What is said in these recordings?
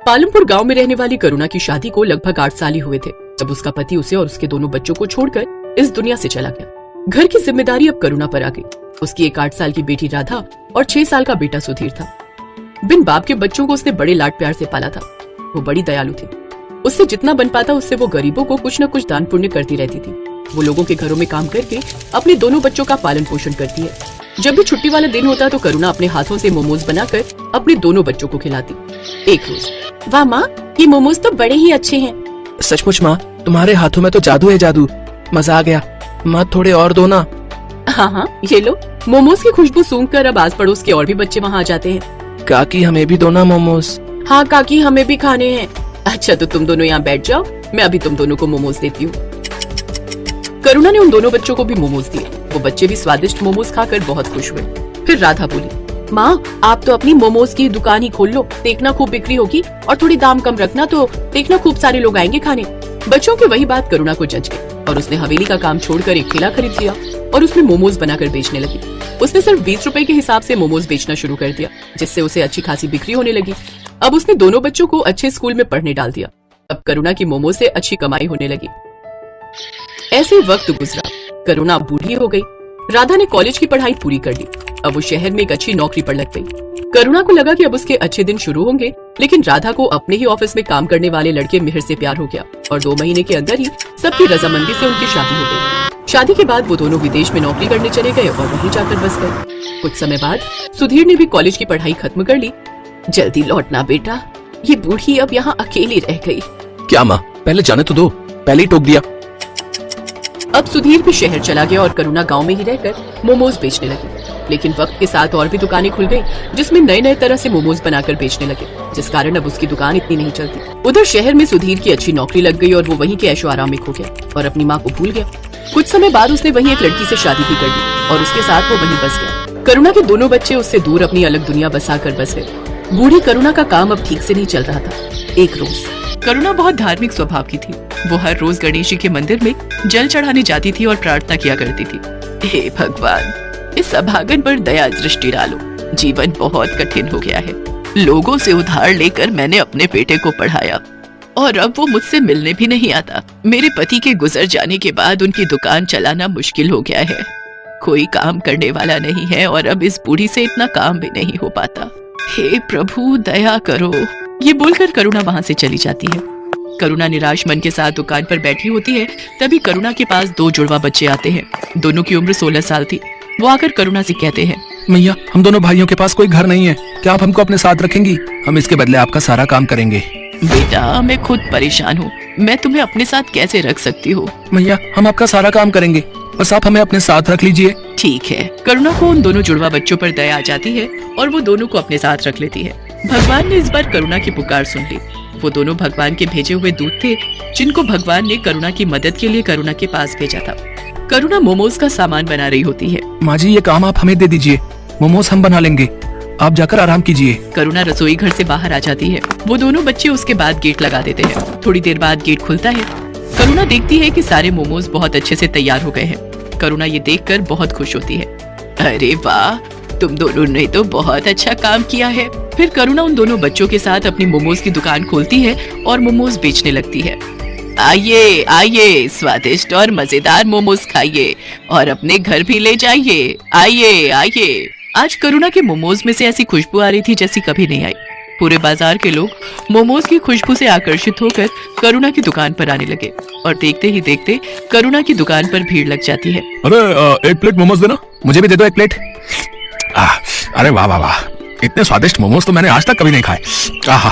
पालमपुर गांव में रहने वाली करुणा की शादी को लगभग 8 साल ही हुए थे जब उसका पति उसे और उसके दोनों बच्चों को छोड़कर इस दुनिया से चला गया। घर की जिम्मेदारी अब करुणा पर आ गई। उसकी एक 8 साल की बेटी राधा और 6 साल का बेटा सुधीर था। बिन बाप के बच्चों को उसने बड़े लाड प्यार से पाला था। वो बड़ी दयालु थी। उससे जितना बन पाता उससे वो गरीबों को कुछ न कुछ दान पुण्य करती रहती थी। वो लोगों के घरों में काम करके अपने दोनों बच्चों का पालन पोषण करती है। जब भी छुट्टी वाला दिन होता तो करुणा अपने हाथों से मोमोज बनाकर अपने दोनों बच्चों को खिलाती। एक रोज, वाह माँ, ये मोमोज तो बड़े ही अच्छे हैं। सचमुच माँ, तुम्हारे हाथों में तो जादू है जादू। मजा आ गया। माँ थोड़े और दो ना। हाँ, ये लो। मोमोज की खुशबू सूंघकर अब आस पड़ोस के और भी बच्चे वहाँ आ जाते हैं। काकी हमें भी दो ना मोमोज। हाँ काकी, हमें भी खाने हैं। अच्छा तो तुम दोनों यहाँ बैठ जाओ, मैं अभी तुम दोनों को मोमोज देती हूँ। करुणा ने उन दोनों बच्चों को भी मोमोज दिए। वो बच्चे भी स्वादिष्ट मोमोज खाकर बहुत खुश हुए। फिर राधा बोली, माँ आप तो अपनी मोमोज की दुकान ही खोल लो, देखना खूब बिक्री होगी और थोड़ी दाम कम रखना तो देखना खूब सारे लोग आएंगे खाने। बच्चों की वही बात करुणा को जच गई और उसने हवेली का काम छोड़कर एक ठेला खरीद लिया और उसमें मोमोज बनाकर बेचने लगी। उसने सिर्फ 20 रुपए के हिसाब से मोमोज बेचना शुरू कर दिया, जिससे उसे अच्छी खासी बिक्री होने लगी। अब उसने दोनों बच्चों को अच्छे स्कूल में पढ़ने डाल दिया। अब करुणा की मोमोज से अच्छी कमाई होने लगी। ऐसे वक्त गुजरा। करुणा बूढ़ी हो गई। राधा ने कॉलेज की पढ़ाई पूरी कर ली। अब वो शहर में एक अच्छी नौकरी पर लग गई। करुणा को लगा कि अब उसके अच्छे दिन शुरू होंगे, लेकिन राधा को अपने ही ऑफिस में काम करने वाले लड़के मिहिर से प्यार हो गया और 2 महीने के अंदर ही सबकी रजामंदी से उनकी शादी हो गई। शादी के बाद वो दोनों विदेश में नौकरी करने चले गए और वहीं जाकर बस गए। कुछ समय बाद सुधीर ने भी कॉलेज की पढ़ाई खत्म कर ली। जल्दी लौटना बेटा, ये बूढ़ी अब यहाँ अकेली रह गई। क्या माँ, पहले जाने तो दो, पहले ही टोक दिया। अब सुधीर भी शहर चला गया और करुणा गांव में ही रहकर मोमोज बेचने लगी। लेकिन वक्त के साथ और भी दुकानें खुल गई जिसमें नए नए तरह से मोमोज बनाकर बेचने लगे, जिस कारण अब उसकी दुकान इतनी नहीं चलती। उधर शहर में सुधीर की अच्छी नौकरी लग गई और वो वहीं के ऐशो आराम में खो गया और अपनी माँ को भूल गया। कुछ समय बाद उसने वहीं एक लड़की से शादी भी कर ली और उसके साथ वो वहीं बस गया। करुणा के दोनों बच्चे उससे दूर अपनी अलग दुनिया बसा कर बस गए। बूढ़ी करुणा का काम अब ठीक से नहीं चल रहा था। एक रोज करुणा बहुत धार्मिक स्वभाव की थी। वो हर रोज गणेश जी के मंदिर में जल चढ़ाने जाती थी और प्रार्थना किया करती थी, हे भगवान, इस अभागन पर दया दृष्टि डालो। जीवन बहुत कठिन हो गया है। लोगों से उधार लेकर मैंने अपने बेटे को पढ़ाया और अब वो मुझसे मिलने भी नहीं आता। मेरे पति के गुजर जाने के बाद उनकी दुकान चलाना मुश्किल हो गया है। कोई काम करने वाला नहीं है और अब इस बूढ़ी से इतना काम भी नहीं हो पाता। हे प्रभु दया करो। ये बोलकर करुणा वहाँ से चली जाती है। करुणा निराश मन के साथ दुकान पर बैठी होती है। तभी करुणा के पास 2 जुड़वा बच्चे आते हैं। दोनों की उम्र 16 साल थी। वो आकर करुणा से कहते हैं, मैया, हम दोनों भाइयों के पास कोई घर नहीं है, क्या आप हमको अपने साथ रखेंगी? हम इसके बदले आपका सारा काम करेंगे। बेटा मैं खुद परेशान हूँ, मैं तुम्हें अपने साथ कैसे रख सकती हूँ? मैया, हम आपका सारा काम करेंगे, बस आप हमें अपने साथ रख लीजिए। ठीक है। करुणा को उन दोनों जुड़वा बच्चों पर दया आ जाती है और वो दोनों को अपने साथ रख लेती है। भगवान ने इस बार करुणा की पुकार सुन ली। वो दोनों भगवान के भेजे हुए दूत थे, जिनको भगवान ने करुणा की मदद के लिए करुणा के पास भेजा था। करुणा मोमोज का सामान बना रही होती है। माँ जी, ये काम आप हमें दे दीजिए, मोमोज हम बना लेंगे, आप जाकर आराम कीजिए। करुणा रसोई घर से बाहर आ जाती है। वो दोनों बच्चे उसके बाद गेट लगा देते हैं। थोड़ी देर बाद गेट खुलता है। करुणा देखती है कि सारे मोमोज बहुत अच्छे से तैयार हो गए हैं। करुणा ये देखकर बहुत खुश होती है। अरे वाह, तुम दोनों ने तो बहुत अच्छा काम किया है। फिर करुणा उन दोनों बच्चों के साथ अपनी मोमोज की दुकान खोलती है और मोमोज बेचने लगती है। आइए आइए, स्वादिष्ट और मजेदार मोमोज खाइए और अपने घर भी ले जाइए। आइए आइए। आज करुणा के मोमोज में से ऐसी खुशबू आ रही थी जैसी कभी नहीं आई। पूरे बाजार के लोग मोमोज की खुशबू से आकर्षित होकर करुणा की दुकान पर आने लगे और देखते ही देखते करुणा की दुकान पर भीड़ लग जाती है। अरे 1 प्लेट मोमोज देना, मुझे भी दे दो 1 प्लेट। अरे वाह वाह वाह, इतने स्वादिष्ट मोमोज तो मैंने आज तक कभी नहीं खाए। वाह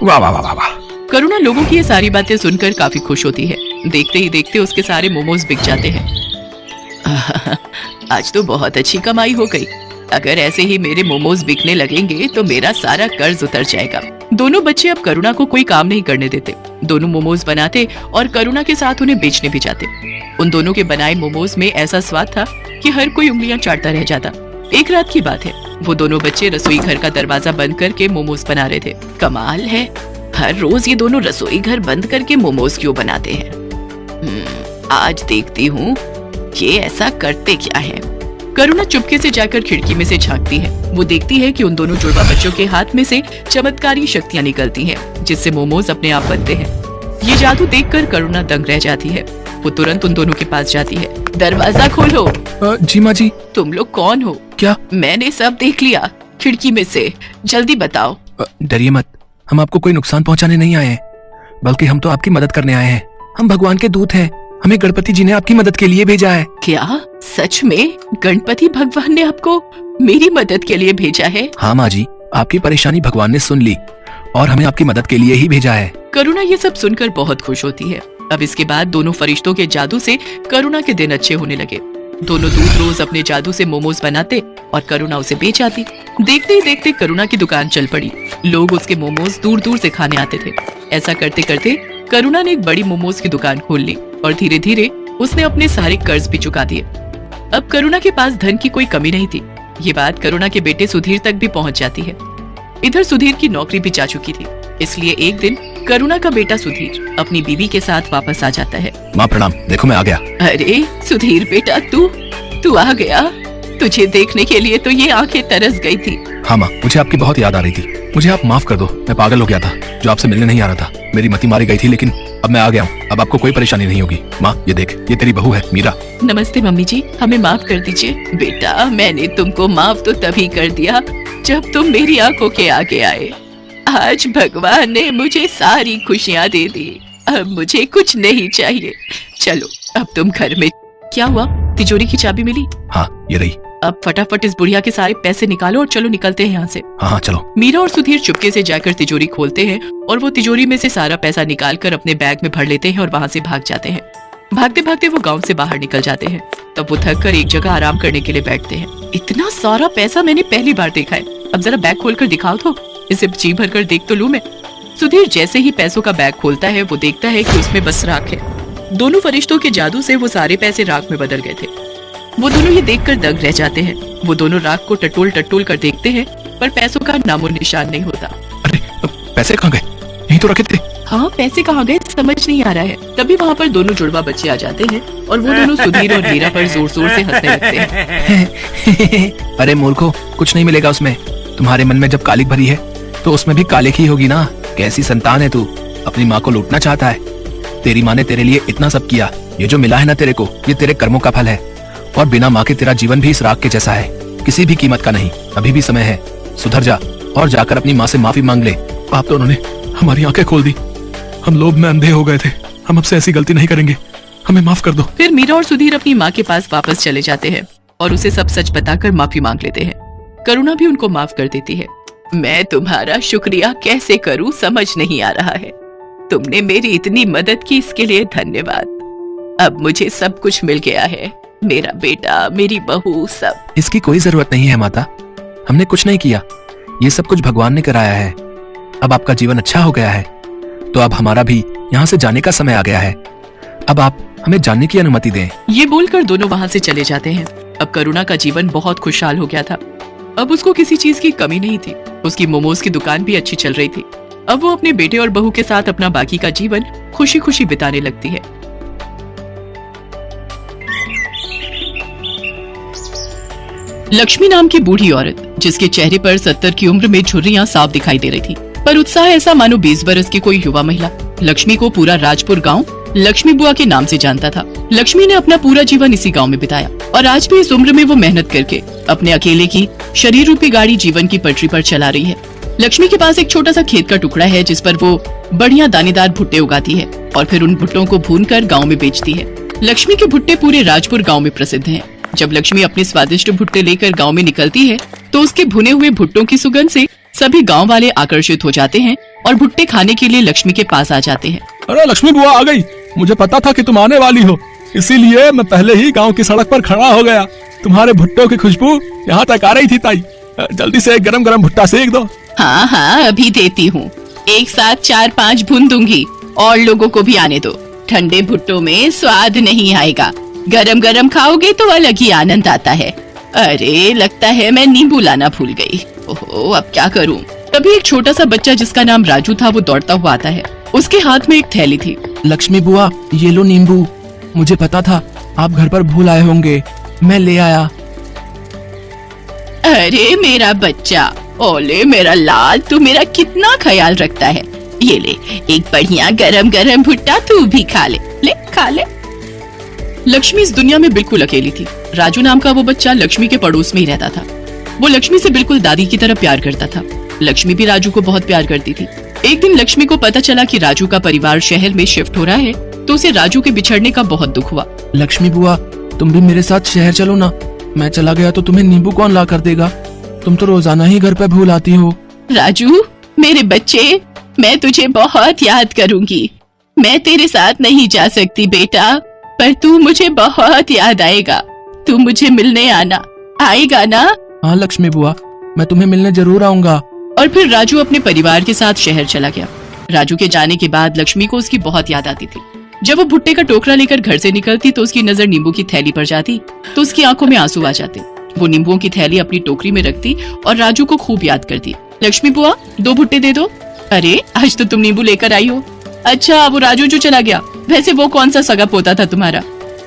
वाह वाह वाह। करुणा लोगों की ये सारी बातें सुनकर काफी खुश होती है। देखते ही देखते उसके सारे मोमोज बिक जाते हैं। आज तो बहुत अच्छी कमाई हो गई। अगर ऐसे ही मेरे मोमोज बिकने लगेंगे तो मेरा सारा कर्ज उतर जाएगा। दोनों बच्चे अब करुणा को कोई काम नहीं करने देते। दोनों मोमोज बनाते और करुणा के साथ उन्हें बेचने भी जाते। उन दोनों के बनाए मोमोज में ऐसा स्वाद था कि हर कोई उंगलियां चाटता रह जाता। एक रात की बात है, वो दोनों बच्चे रसोई घर का दरवाजा बंद करके मोमोज बना रहे थे। कमाल है, हर रोज ये दोनों रसोई घर बंद करके मोमोज क्यों बनाते हैं? आज देखती हूँ ये ऐसा करते क्या है। करुणा चुपके से जाकर खिड़की में से झांकती है। वो देखती है कि उन दोनों जुड़वा बच्चों के हाथ में से चमत्कारी शक्तियाँ निकलती हैं, जिससे मोमोज अपने आप बनते हैं। ये जादू देखकर करुणा दंग रह जाती है। वो तुरंत उन दोनों के पास जाती है। दरवाजा खोलो। जी माँ जी। तुम लोग कौन हो? क्या? मैंने सब देख लिया खिड़की में से, जल्दी बताओ। डरिए मत, हम आपको कोई नुकसान पहुंचाने नहीं आए हैं, बल्कि हम तो आपकी मदद करने आए हैं। हम भगवान के दूत हैं, हमें गणपति जी ने आपकी मदद के लिए भेजा है। क्या सच में गणपति भगवान ने आपको मेरी मदद के लिए भेजा है? हाँ माँ जी, आपकी परेशानी भगवान ने सुन ली और हमें आपकी मदद के लिए ही भेजा है। करुणा ये सब सुनकर बहुत खुश होती है। अब इसके बाद दोनों फरिश्तों के जादू से करुणा के दिन अच्छे होने लगे। दोनों दूत रोज अपने जादू से मोमोज बनाते और करुणा उसे बेच आती। देखते ही देखते करुणा की दुकान चल पड़ी। लोग उसके मोमोज दूर दूर से खाने आते थे। ऐसा करते करते करुणा ने एक बड़ी मोमोज की दुकान खोल ली और धीरे धीरे उसने अपने सारे कर्ज भी चुका दिए। अब करुणा के पास धन की कोई कमी नहीं थी। ये बात करुणा के बेटे सुधीर तक भी पहुंच जाती है। इधर सुधीर की नौकरी भी जा चुकी थी, इसलिए एक दिन करुणा का बेटा सुधीर अपनी बीवी के साथ वापस आ जाता है। माँ प्रणाम, देखो मैं आ गया। अरे सुधीर बेटा, तू आ गया। तुझे देखने के लिए तो ये आंखें तरस गई थी। हाँ माँ, मुझे आपकी बहुत याद आ रही थी। मुझे आप माफ कर दो, मैं पागल हो गया था जो आपसे मिलने नहीं आ रहा था। मेरी मति मारी गई थी, लेकिन अब मैं आ गया हूँ। अब आपको कोई परेशानी नहीं होगी। माँ ये देख, ये तेरी बहू है मीरा। नमस्ते मम्मी जी, हमें माफ कर दीजिए। बेटा मैंने तुमको माफ तो तभी कर दिया जब तुम मेरी आंखों के आगे आए। आज भगवान ने मुझे सारी खुशियाँ दे दी। अब मुझे कुछ नहीं चाहिए। चलो अब तुम घर में। क्या हुआ? तिजोरी की चाबी मिली? हाँ ये रही। अब फटाफट इस बुढ़िया के सारे पैसे निकालो और चलो निकलते हैं यहाँ से। हाँ चलो। मीरा और सुधीर चुपके से जाकर तिजोरी खोलते हैं और वो तिजोरी में से सारा पैसा निकालकर अपने बैग में भर लेते हैं और वहाँ से भाग जाते हैं। भागते भागते वो गांव से बाहर निकल जाते हैं। तब वो थक कर एक जगह आराम करने के लिए बैठते हैं। इतना सारा पैसा मैंने पहली बार देखा है। अब जरा बैग खोलकर दिखाओ तो, इसे जी भर कर देख तो लूं मैं। सुधीर जैसे ही पैसों का बैग खोलता है वो देखता है कि उसमें बस राख है। दोनों फरिश्तों के जादू से वो सारे पैसे राख में बदल गए थे। वो दोनों ये देखकर दंग रह जाते हैं। वो दोनों राख को टटोल टटोल कर देखते हैं, पर पैसों का नामो निशान नहीं होता। अरे पैसे कहाँ गए? यहीं तो रखे थे। हाँ पैसे कहाँ गए समझ नहीं आ रहा है। तभी वहाँ पर दोनों जुड़वा बच्चे आ जाते हैं और वो दोनों सुधीर और मीरा पर जोर जोर से हंसने लगते हैं। अरे मूर्खों, कुछ नहीं मिलेगा उसमें। तुम्हारे मन में जब कालिक भरी है तो उसमें भी कालिक ही होगी ना। कैसी संतान है तू, अपनी माँ को लूटना चाहता है। तेरी माँ ने तेरे लिए इतना सब किया, ये जो मिला है ना तेरे को, ये तेरे कर्मों का फल है। और बिना माँ के तेरा जीवन भी इस राख के जैसा है, किसी भी कीमत का नहीं। अभी भी समय है, सुधर जा और जाकर अपनी माँ से माफी मांग ले। आप दोनों ने हमारी आंखें खोल दी, हम लोभ में अंधे हो गए थे। हम अब से ऐसी गलती नहीं करेंगे, हमें माफ कर दो। फिर मीरा और सुधीर अपनी माँ के पास वापस चले जाते हैं और उसे सब सच बताकर माफी मांग लेते हैं। करुणा भी उनको माफ कर देती है। मैं तुम्हारा शुक्रिया कैसे करूं समझ नहीं आ रहा है। तुमने मेरी इतनी मदद की, इसके लिए धन्यवाद। अब मुझे सब कुछ मिल गया है, मेरा बेटा, मेरी बहू, सब। इसकी कोई जरूरत नहीं है माता, हमने कुछ नहीं किया, ये सब कुछ भगवान ने कराया है। अब आपका जीवन अच्छा हो गया है, तो अब हमारा भी यहाँ से जाने का समय आ गया है। अब आप हमें जानने की अनुमति दें। ये बोलकर दोनों वहाँ से चले जाते हैं। अब करुणा का जीवन बहुत खुशहाल हो गया था। अब उसको किसी चीज की कमी नहीं थी। उसकी मोमोज की दुकान भी अच्छी चल रही थी। अब वो अपने बेटे और बहू के साथ अपना बाकी का जीवन खुशी खुशी बिताने लगती है। लक्ष्मी नाम की बूढ़ी औरत, जिसके चेहरे पर 70 की उम्र में झुर्रियां साफ दिखाई दे रही थी, पर उत्साह ऐसा मानो 20 बरस की कोई युवा महिला। लक्ष्मी को पूरा राजपुर गांव लक्ष्मी बुआ के नाम से जानता था। लक्ष्मी ने अपना पूरा जीवन इसी गांव में बिताया और आज भी इस उम्र में वो मेहनत करके अपने अकेले की शरीर रूपी गाड़ी जीवन की पटरी पर चला रही है। लक्ष्मी के पास एक छोटा सा खेत का टुकड़ा है, जिस पर वो बढ़िया दानेदार भुट्टे उगाती है और फिर उन भुट्टों को भूनकर गाँव में बेचती है। लक्ष्मी के भुट्टे पूरे राजपुर गाँव में प्रसिद्ध है। जब लक्ष्मी अपने स्वादिष्ट भुट्टे लेकर गांव में निकलती है तो उसके भुने हुए भुट्टों की सुगंध से सभी गांव वाले आकर्षित हो जाते हैं और भुट्टे खाने के लिए लक्ष्मी के पास आ जाते हैं। अरे लक्ष्मी बुआ आ गई, मुझे पता था कि तुम आने वाली हो, इसीलिए मैं पहले ही गांव की सड़क पर खड़ा हो गया। तुम्हारे भुट्टों की खुशबू यहाँ तक आ रही थी ताई, जल्दी से एक गरम गरम भुट्टा सेक दो। हाँ हाँ अभी देती हूँ, एक साथ 4-5 भून दूंगी और लोगों को भी आने दो। ठंडे भुट्टों में स्वाद नहीं आएगा, गरम गरम खाओगे तो अलग ही आनंद आता है। अरे लगता है मैं नींबू लाना भूल गई। ओहो अब क्या करूं। तभी एक छोटा सा बच्चा जिसका नाम राजू था वो दौड़ता हुआ आता है। उसके हाथ में एक थैली थी। लक्ष्मी बुआ ये लो नींबू, मुझे पता था आप घर पर भूल आए होंगे, मैं ले आया। अरे मेरा बच्चा, ओले मेरा लाल, तू मेरा कितना ख्याल रखता है। ये ले, एक बढ़िया गरम गरम भुट्टा तू भी खा ले, ले खा ले। लक्ष्मी इस दुनिया में बिल्कुल अकेली थी। राजू नाम का वो बच्चा लक्ष्मी के पड़ोस में ही रहता था। वो लक्ष्मी से बिल्कुल दादी की तरह प्यार करता था। लक्ष्मी भी राजू को बहुत प्यार करती थी। एक दिन लक्ष्मी को पता चला कि राजू का परिवार शहर में शिफ्ट हो रहा है, तो उसे राजू के बिछड़ने का बहुत दुख हुआ। लक्ष्मी बुआ, तुम भी मेरे साथ शहर चलो ना। मैं चला गया तो तुम्हें नींबू कौन ला कर देगा? तुम तो रोजाना ही घर पे भूल आती हो। राजू मेरे बच्चे, मैं तुझे बहुत याद करूंगी। मैं तेरे साथ नहीं जा सकती बेटा, पर तू मुझे बहुत याद आएगा। तू मुझे मिलने आना, आएगा ना? हाँ लक्ष्मी बुआ, मैं तुम्हें मिलने जरूर आऊंगा। और फिर राजू अपने परिवार के साथ शहर चला गया। राजू के जाने के बाद लक्ष्मी को उसकी बहुत याद आती थी। जब वो भुट्टे का टोकरा लेकर घर से निकलती तो उसकी नजर नींबू की थैली पर जाती, तो उसकी आंखों में आंसू आ जाते। वो नींबुओं की थैली अपनी टोकरी में रखती और राजू को खूब याद करती। लक्ष्मी बुआ, 2 भुट्टे दे दो। अरे आज तो तुम नींबू लेकर आई हो। अच्छा, वो राजू जो चला गया, वैसे वो कौन सा सगा पोता था तुम्हारा?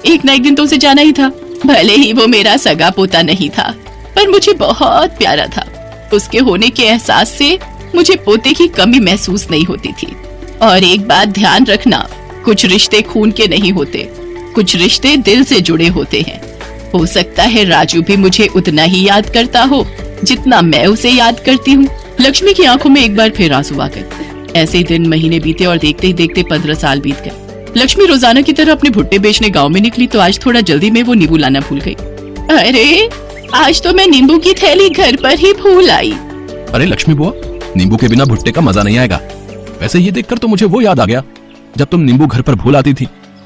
एक न एक दिन तो उसे जाना ही था। भले ही वो मेरा सगा पोता नहीं था, पर मुझे बहुत प्यारा था। उसके होने के एहसास से मुझे पोते की कमी महसूस नहीं होती थी। और एक बात ध्यान रखना, कुछ रिश्ते खून के नहीं होते, कुछ रिश्ते दिल से जुड़े होते हैं। हो सकता है राजू भी मुझे उतना ही याद करता हो जितना मैं उसे याद करती हूँ। लक्ष्मी की आंखों में एक बार फिर आंसू आ गए। ऐसे ही दिन महीने बीते और देखते ही देखते 15 साल बीत गए। लक्ष्मी रोजाना की तरह अपने भुट्टे बेचने गांव में निकली तो आज थोड़ा जल्दी में वो नींबू लाना भूल गई। अरे आज तो मैं नींबू की थैली घर पर ही भूल आई। अरे लक्ष्मी बुआ, नींबू के बिना भुट्टे का मजा नहीं आएगा। वैसे ये देखकर तो मुझे वो याद आ गया, जब तुम नींबू घर पर भूल आती थी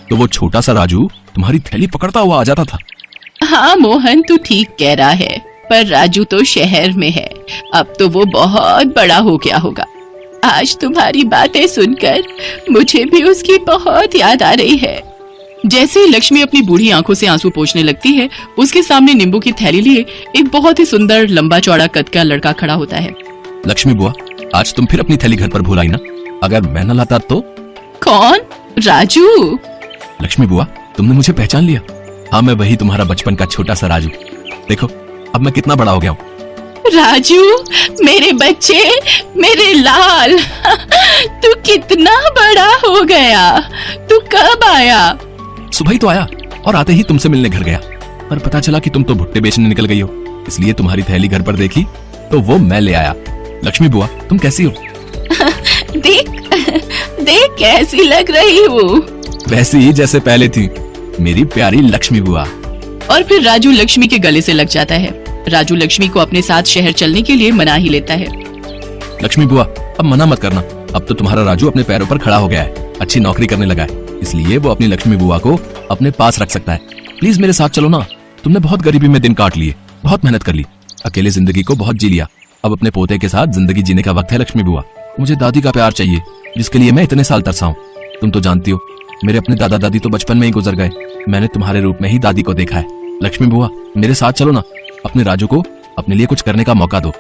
तो वो छोटा सा राजू तुम्हारी थैली पकड़ता हुआ आ जाता था। हाँ मोहन, तू ठीक कह रहा है, पर राजू तो शहर में है। अब तो वो बहुत बड़ा हो गया होगा। आज तुम्हारी बातें सुनकर मुझे भी उसकी बहुत याद आ रही है। जैसे ही लक्ष्मी अपनी बूढ़ी आंखों से आंसू पोंछने लगती है, उसके सामने नींबू की थैली लिए एक बहुत ही सुंदर लंबा चौड़ा कद का लड़का खड़ा होता है। लक्ष्मी बुआ, आज तुम फिर अपनी थैली घर पर भूल आई ना? अगर मैं न लाता तो? कौन? राजू? लक्ष्मी बुआ, तुमने मुझे पहचान लिया। हाँ, मैं वही तुम्हारा बचपन का छोटा सा राजू। देखो अब मैं कितना बड़ा हो गया हूँ। राजू मेरे बच्चे, मेरे लाल, तू कितना बड़ा हो गया। तू कब आया? सुबह ही तो आया और आते ही तुमसे मिलने घर गया, पर पता चला कि तुम तो भुट्टे बेचने निकल गई हो, इसलिए तुम्हारी थैली घर पर देखी तो वो मैं ले आया। लक्ष्मी बुआ, तुम कैसी हो? देख देख कैसी लग रही हूँ। वैसी ही जैसे पहले थी, मेरी प्यारी लक्ष्मी बुआ। और फिर राजू लक्ष्मी के गले से लग जाता है। राजू लक्ष्मी को अपने साथ शहर चलने के लिए मना ही लेता है। लक्ष्मी बुआ, अब मना मत करना। अब तो तुम्हारा राजू अपने पैरों पर खड़ा हो गया है, अच्छी नौकरी करने लगा है, इसलिए वो अपनी लक्ष्मी बुआ को अपने पास रख सकता है। प्लीज मेरे साथ चलो ना। तुमने बहुत गरीबी में दिन काट लिए, बहुत मेहनत कर ली, अकेले जिंदगी को बहुत जी लिया। अब अपने पोते के साथ जिंदगी जीने का वक्त है लक्ष्मी बुआ। मुझे दादी का प्यार चाहिए, जिसके लिए मैं इतने साल तरसा हूँ। तुम तो जानती हो, मेरे अपने दादा दादी तो बचपन में ही गुजर गए। मैंने तुम्हारे रूप में ही दादी को देखा है। लक्ष्मी बुआ, मेरे साथ चलो ना। अपने राजू को अपने लिए कुछ करने का मौका दो।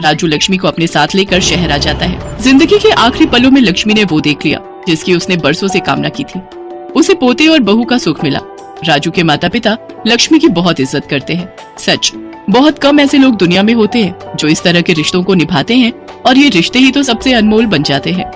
राजू लक्ष्मी को अपने साथ लेकर शहर आ जाता है। जिंदगी के आखिरी पलों में लक्ष्मी ने वो देख लिया जिसकी उसने बरसों से कामना की थी। उसे पोते और बहू का सुख मिला। राजू के माता पिता लक्ष्मी की बहुत इज्जत करते हैं। सच, बहुत कम ऐसे लोग दुनिया में होते हैं जो इस तरह के रिश्तों को निभाते हैं, और ये रिश्ते ही तो सबसे अनमोल बन जाते हैं।